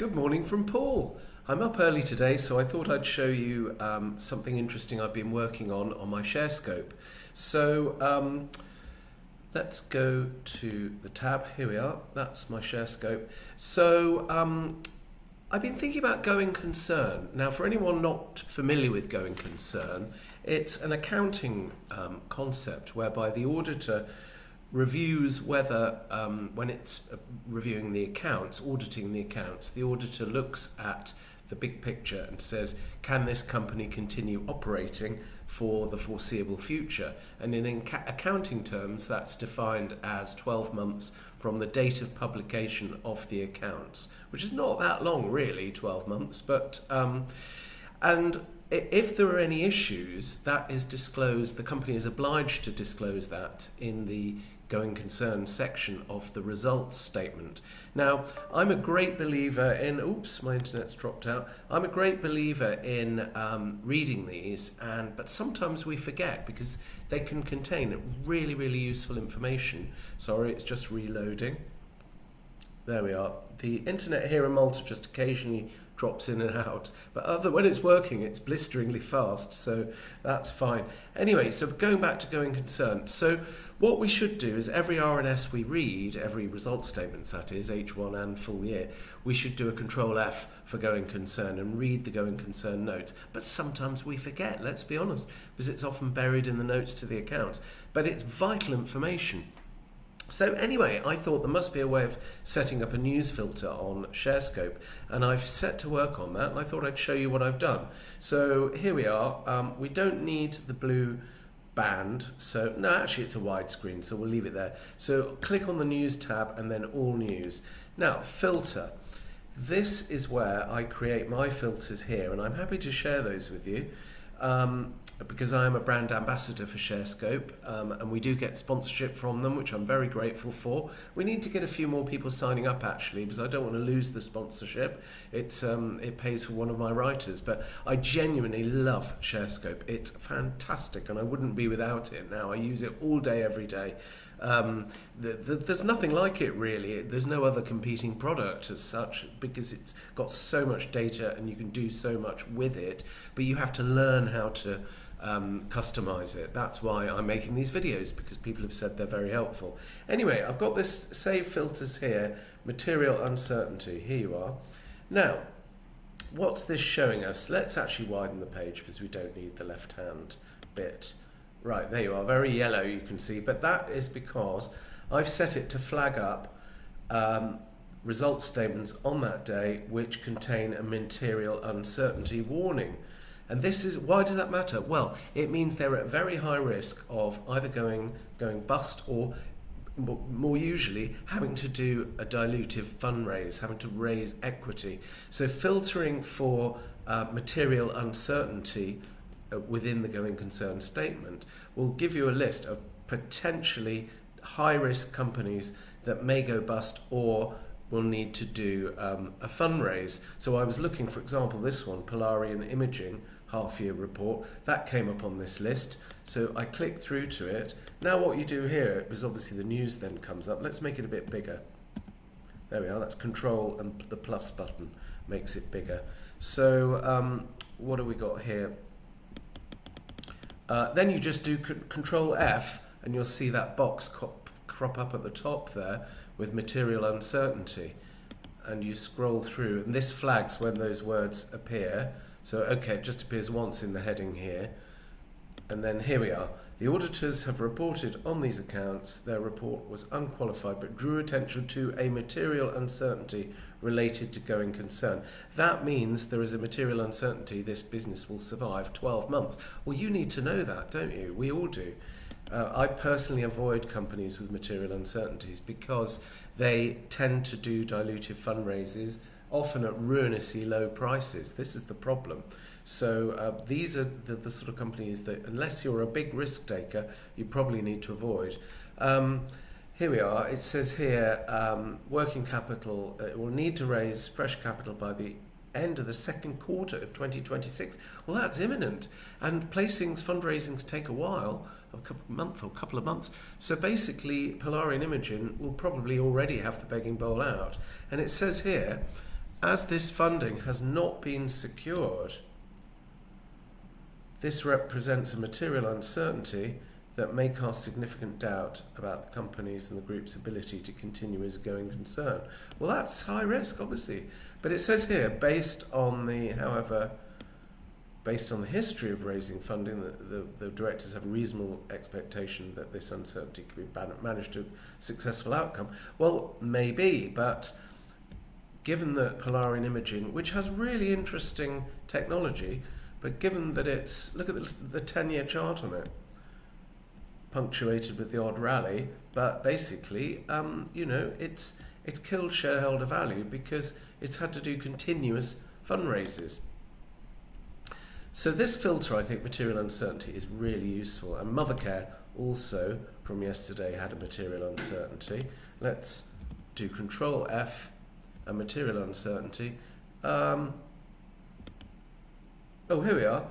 Good morning from Paul. I'm up early today, so I thought I'd show you something interesting I've been working on my ShareScope. So let's go to the tab. Here we are. That's my ShareScope. So I've been thinking about going concern. Now, for anyone not familiar with going concern, it's an accounting concept whereby the auditor reviews whether, when it's reviewing the accounts, auditing the accounts, the auditor looks at the big picture and says, can this company continue operating for the foreseeable future? And in accounting terms, that's defined as 12 months from the date of publication of the accounts, which is not that long really, 12 months, but and if there are any issues, that is disclosed, the company is obliged to disclose that in the going concern section of the results statement. Now, I'm a great believer in, oops, my internet's dropped out. I'm a great believer in reading these, but sometimes we forget because they can contain really, really useful information. Sorry, it's just reloading. There we are. The internet here in Malta just occasionally drops in and out, but when it's working, it's blisteringly fast, so that's fine. Anyway, so going back to going concern. So what we should do is every R&S we read, every result statement that is, H1 and full year, we should do a Control F for going concern and read the going concern notes. But sometimes we forget, let's be honest, because it's often buried in the notes to the accounts. But it's vital information. So anyway, I thought there must be a way of setting up a news filter on ShareScope, and I've set to work on that, and I thought I'd show you what I've done. So here we are. We don't need the blue band, so no, actually it's a widescreen, so we'll leave it there. So click on the news tab and then all news. Now, filter. This is where I create my filters here, and I'm happy to share those with you. Because I am a brand ambassador for ShareScope, and we do get sponsorship from them, which I'm very grateful for. We need to get a few more people signing up actually, because I don't want to lose the sponsorship. It pays for one of my writers, but I genuinely love ShareScope. It's fantastic, and I wouldn't be without it now. I use it all day, every day. There's nothing like it really. There's no other competing product as such because it's got so much data and you can do so much with it, but you have to learn how to customize it. That's why I'm making these videos, because people have said they're very helpful. Anyway, I've got this save filters here, material uncertainty. Here you are. Now, what's this showing us? Let's actually widen the page because we don't need the left hand bit. Right, there you are, very yellow you can see, but that is because I've set it to flag up result statements on that day which contain a material uncertainty warning. And this is, why does that matter? Well, it means they're at very high risk of either going bust or more usually having to do a dilutive fundraise, having to raise equity. So filtering for material uncertainty within the going concern statement will give you a list of potentially high-risk companies that may go bust or will need to do a fundraise. So I was looking, for example, this one, Polarian Imaging half-year report, that came up on this list. So I click through to it. Now what you do here is obviously the news then comes up. Let's make it a bit bigger. There we are, that's Control and the plus button makes it bigger. So what have we got here? Then you just do Control F and you'll see that box crop up at the top there with material uncertainty, and you scroll through and this flags when those words appear. So okay, it just appears once in the heading here, and then here we are. The auditors have reported on these accounts. Their report was unqualified but drew attention to a material uncertainty related to going concern. That means there is a material uncertainty this business will survive 12 months. Well, you need to know that, don't you? We all do. I personally avoid companies with material uncertainties because they tend to do dilutive fundraises, often at ruinously low prices. This is the problem. So these are the sort of companies that, unless you're a big risk taker, you probably need to avoid. Here we are. It says here, working capital, it will need to raise fresh capital by the end of the second quarter of 2026. Well, that's imminent. And placings, fundraisings take a while, a couple of months. So basically, Polarian Imaging will probably already have the begging bowl out. And it says here, as this funding has not been secured, this represents a material uncertainty that may cast significant doubt about the company's and the group's ability to continue as a going concern. Well, that's high risk, obviously. But it says here, based on the history of raising funding, the directors have a reasonable expectation that this uncertainty can be managed to a successful outcome. Well, maybe, but given that Polarian Imaging, which has really interesting technology, but given that it's, look at the 10-year chart on it, punctuated with the odd rally, but basically, it's killed shareholder value because it's had to do continuous fundraisers. So this filter, I think, material uncertainty, is really useful. And Mothercare also, from yesterday, had a material uncertainty. Let's do Control F, a material uncertainty. Here we are.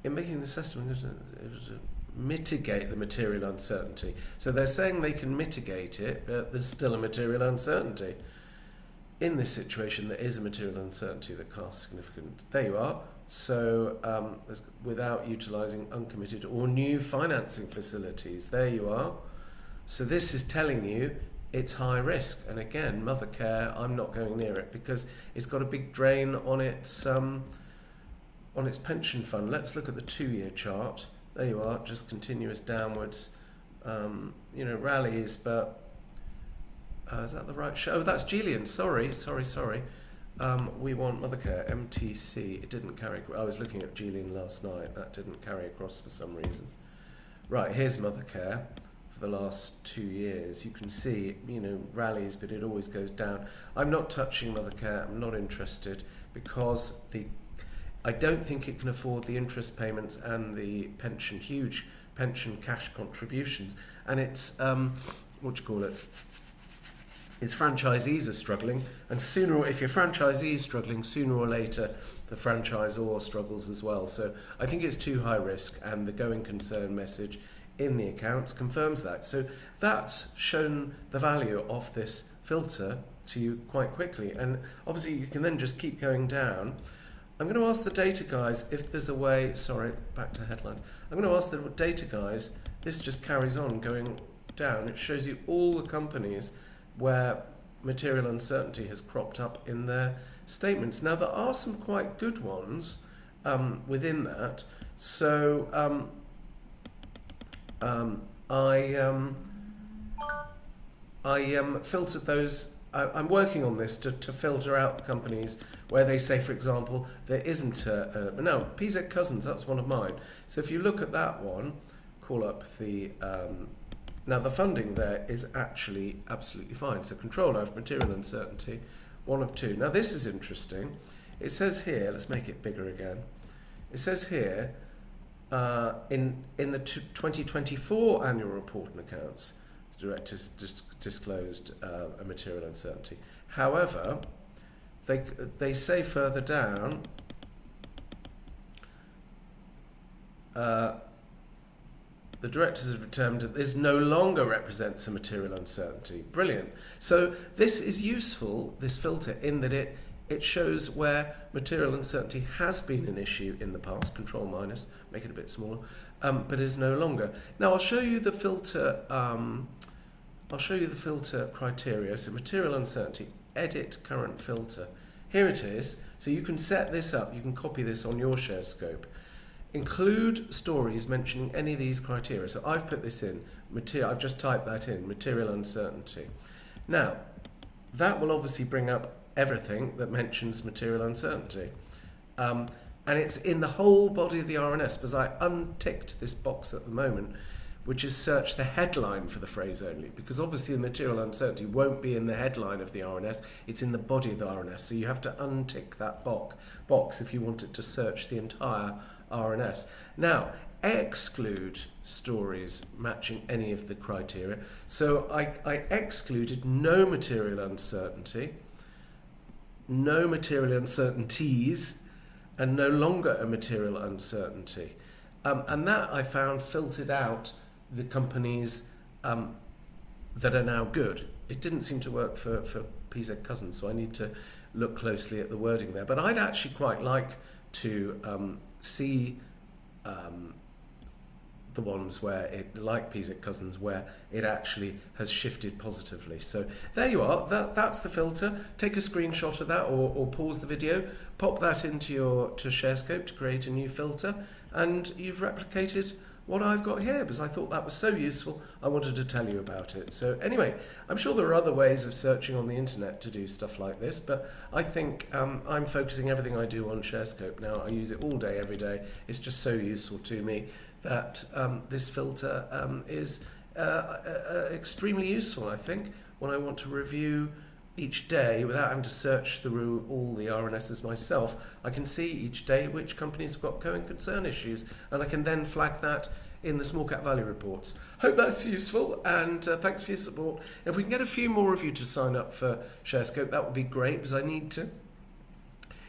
In making this estimate, it was mitigate the material uncertainty. So they're saying they can mitigate it, but there's still a material uncertainty. In this situation, there is a material uncertainty that casts significant. There you are. So without utilising uncommitted or new financing facilities. There you are. So this is telling you it's high risk. And again, Mothercare, I'm not going near it because it's got a big drain on its pension fund. Let's look at the 2-year chart. There you are, just continuous downwards, rallies, but is that the right show? Oh, that's Gillian. Sorry. We want Mothercare, MTC. It didn't carry. I was looking at Gillian last night. That didn't carry across for some reason. Right, here's Mothercare for the last 2 years. You can see, rallies, but it always goes down. I'm not touching Mothercare. I'm not interested because I don't think it can afford the interest payments and the huge pension cash contributions. And it's, its franchisees are struggling. And if your franchisee is struggling, sooner or later, the franchisor struggles as well. So I think it's too high risk, and the going concern message in the accounts confirms that. So that's shown the value of this filter to you quite quickly. And obviously you can then just keep going down. I'm going to ask the data guys if there's a way, back to headlines. I'm going to ask the data guys, this just carries on going down. It shows you all the companies where material uncertainty has cropped up in their statements. Now, there are some quite good ones within that. So I filtered those. I'm working on this to filter out the companies where they say, for example, there isn't PZ Cousins, that's one of mine. So if you look at that one, call up the, now the funding there is actually absolutely fine. So Control F, material uncertainty, one of two. Now this is interesting. It says here, let's make it bigger again. It says here, in the 2024 annual report and accounts, directors disclosed a material uncertainty. However, they say further down, the directors have determined that this no longer represents a material uncertainty. Brilliant. So this is useful, this filter, in that it shows where material uncertainty has been an issue in the past, Control minus, make it a bit smaller, but is no longer. Now I'll show you the filter. I'll show you the filter criteria. So material uncertainty, edit current filter. Here it is. So you can set this up. You can copy this on your ShareScope. Include stories mentioning any of these criteria. So I've put this in. I've just typed that in, material uncertainty. Now, that will obviously bring up everything that mentions material uncertainty. And it's in the whole body of the RNS, because I unticked this box at the moment, which is search the headline for the phrase only, because obviously the material uncertainty won't be in the headline of the RNS, it's in the body of the RNS, so you have to untick that box if you want it to search the entire RNS. Now, exclude stories matching any of the criteria. So I excluded no material uncertainty, no material uncertainties, and no longer a material uncertainty. And that I found filtered out the companies that are now good. it didn't seem to work for PZ Cousins, so I need to look closely at the wording there. But I'd actually quite like to see the ones where it, like PZ Cousins, where it actually has shifted positively. So there you are, that's the filter. Take a screenshot of that, or pause the video, pop that into ShareScope to create a new filter, and you've replicated what I've got here, because I thought that was so useful, I wanted to tell you about it. So anyway, I'm sure there are other ways of searching on the internet to do stuff like this, but I think I'm focusing everything I do on ShareScope now. I use it all day, every day. It's just so useful to me that this filter is extremely useful, I think, when I want to review each day without having to search through all the RNSs myself. I can see each day which companies have got going concern issues, and I can then flag that in the small cap value reports. Hope that's useful, and thanks for your support. If we can get a few more of you to sign up for ShareScope, that would be great, because I need to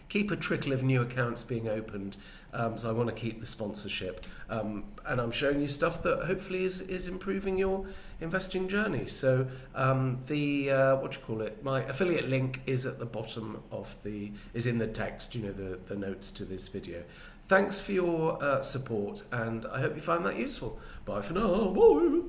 keep a trickle of new accounts being opened, so I want to keep the sponsorship, and I'm showing you stuff that hopefully is improving your investing journey. So my affiliate link is at the bottom of is in the text, the notes to this video. Thanks for your support, and I hope you find that useful. Bye for now. Bye.